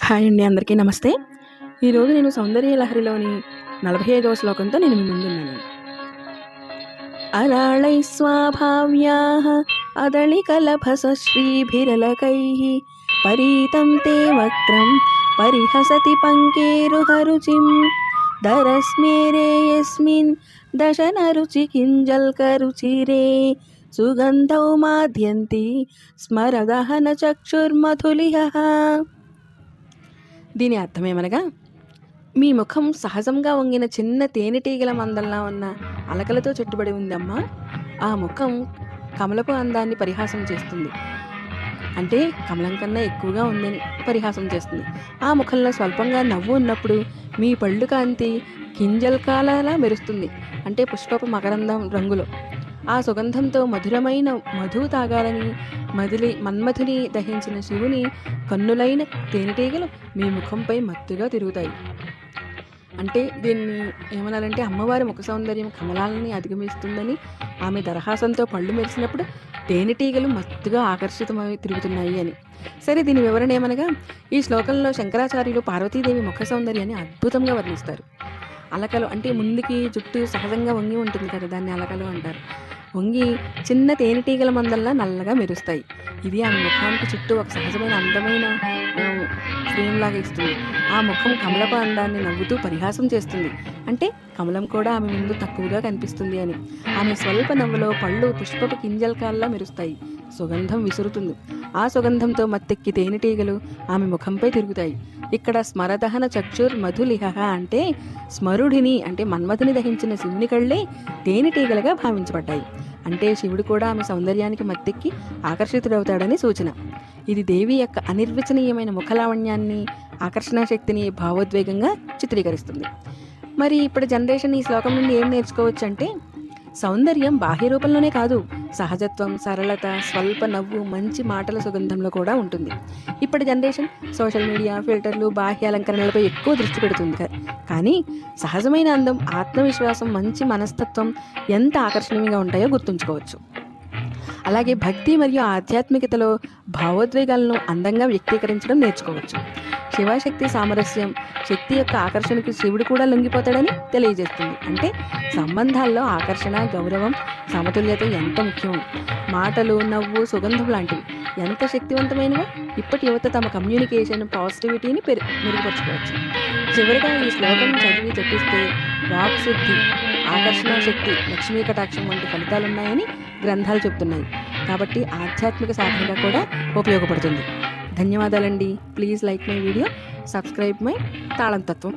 Hi అండి, అందరికీ నమస్తే. ఈరోజు నేను సౌందర్య లహరిలోని 45వ శ్లోకంతో నేను మీ ముందున్నాను. అరాళై స్వాభావ్యాః అదళికలభస శ్రీభిరలకైః పరీతం తే వక్త్రం పరిహసతి పంకేరుహరుచిం దరస్మేరే యస్మిన్ దశనరుచి కింజల్కరుచిరే సుగంధౌ మాద్యంతి స్మరదహన చక్షుర్మధులిహః. దీని అర్థమేమనగా, మీ ముఖం సహజంగా వంగిన చిన్న తేనెటీగల మందల్లా ఉన్న అలకలతో చుట్టుబడి ఉందమ్మా. ఆ ముఖం కమలపు అందాన్ని పరిహాసం చేస్తుంది, అంటే కమలం కన్నా ఎక్కువగా ఉందని పరిహాసం చేస్తుంది. ఆ ముఖంలో స్వల్పంగా నవ్వు ఉన్నప్పుడు మీ పళ్ళు కాంతి కింజల్కాలలా మెరుస్తుంది, అంటే పుష్పపు మకరందం రంగులో. ఆ సుగంధంతో మధురమైన మధు తాగాలని మన్మథుని దహించిన శివుని కన్నులైన తేనెటీగలు మీ ముఖంపై మత్తుగా తిరుగుతాయి. అంటే దీన్ని ఏమనాలంటే, అమ్మవారి ముఖ సౌందర్యం కమలాలని అధిగమిస్తుందని, ఆమె దరహాసంతో పళ్ళు మెరిసినప్పుడు తేనెటీగలు మత్తుగా ఆకర్షితమై తిరుగుతున్నాయి అని. సరే, దీని వివరణ ఏమనగా, ఈ శ్లోకంలో శంకరాచార్యులు పార్వతీదేవి ముఖ సౌందర్యాన్ని అద్భుతంగా వర్ణిస్తారు. అలకలు అంటే ముందుకి జుట్టు సహజంగా వంగి ఉంటుంది కదా, దాన్ని అలకలు అంటారు. వంగి చిన్న తేనెటీగల మందల్లా నల్లగా మెరుస్తాయి. ఇది ఆమె ముఖానికి చుట్టూ ఒక సహజమైన అందమైన ఫ్రేమ్ లాగా ఇస్తుంది. ఆ ముఖం కమలపు అందాన్ని నవ్వుతూ పరిహాసం చేస్తుంది, అంటే కమలం కూడా ఆమె ముందు తక్కువగా కనిపిస్తుంది అని. ఆమె స్వల్ప నవ్వులో పళ్ళు పుష్పపు కింజల్కాల్లా మెరుస్తాయి, సుగంధం విసురుతుంది. ఆ సుగంధంతో మత్తెక్కి తేనెటీగలు ఆమె ముఖంపై తిరుగుతాయి. ఇక్కడ స్మరదహన చక్షుర్ మధులిహ అంటే స్మరుడిని, అంటే మన్మథుని దహించిన శివుని కళ్ళే తేనెటీగలుగా భావించబడ్డాయి. అంటే శివుడు కూడా ఆమె సౌందర్యానికి మత్తెక్కి ఆకర్షితుడవుతాడని సూచన. ఇది దేవి యొక్క అనిర్వచనీయమైన ముఖలావణ్యాన్ని, ఆకర్షణ శక్తిని భావోద్వేగంగా చిత్రీకరిస్తుంది. మరి ఇప్పుడు జనరేషన్ ఈ శ్లోకం నుండి ఏం నేర్చుకోవచ్చు అంటే, సౌందర్యం బాహ్య రూపంలోనే కాదు, సహజత్వం, సరళత, స్వల్ప నవ్వు, మంచి మాటల సుగంధంలో కూడా ఉంటుంది. ఇప్పటి జనరేషన్ సోషల్ మీడియా, ఫిల్టర్లు, బాహ్య అలంకరణలపై ఎక్కువ దృష్టి పెడుతుంది. కానీ సహజమైన అందం, ఆత్మవిశ్వాసం, మంచి మనస్తత్వం ఎంత ఆకర్షణీయంగా ఉంటాయో గుర్తుంచుకోవచ్చు. అలాగే భక్తి మరియు ఆధ్యాత్మికతలో భావోద్వేగాలను అందంగా వ్యక్తీకరించడం నేర్చుకోవచ్చు. శివశక్తి సామరస్యం, శక్తి యొక్క ఆకర్షణకు శివుడు కూడా లొంగిపోతాడని తెలియజేస్తుంది. అంటే సంబంధాల్లో ఆకర్షణ, గౌరవం, సమతుల్యత ఎంత ముఖ్యమో. మాటలు, నవ్వు, సుగంధం లాంటివి ఎంత శక్తివంతమైనవో ఇప్పటి యువత తమ కమ్యూనికేషన్, పాజిటివిటీని మెరుగుపరచుకోవచ్చు. చివరిగా ఈ శ్లోకం చదివి జపిస్తే వాక్శుద్ధి, ఆకర్షణ శక్తి, లక్ష్మీ కటాక్షం వంటి ఫలితాలున్నాయని గ్రంథాలు చెప్తున్నాయి. కాబట్టి ఆధ్యాత్మిక సాధనగా కూడా ఉపయోగపడుతుంది. ధన్యవాదాలండి. Please like my video, subscribe my తాళంతత్వం.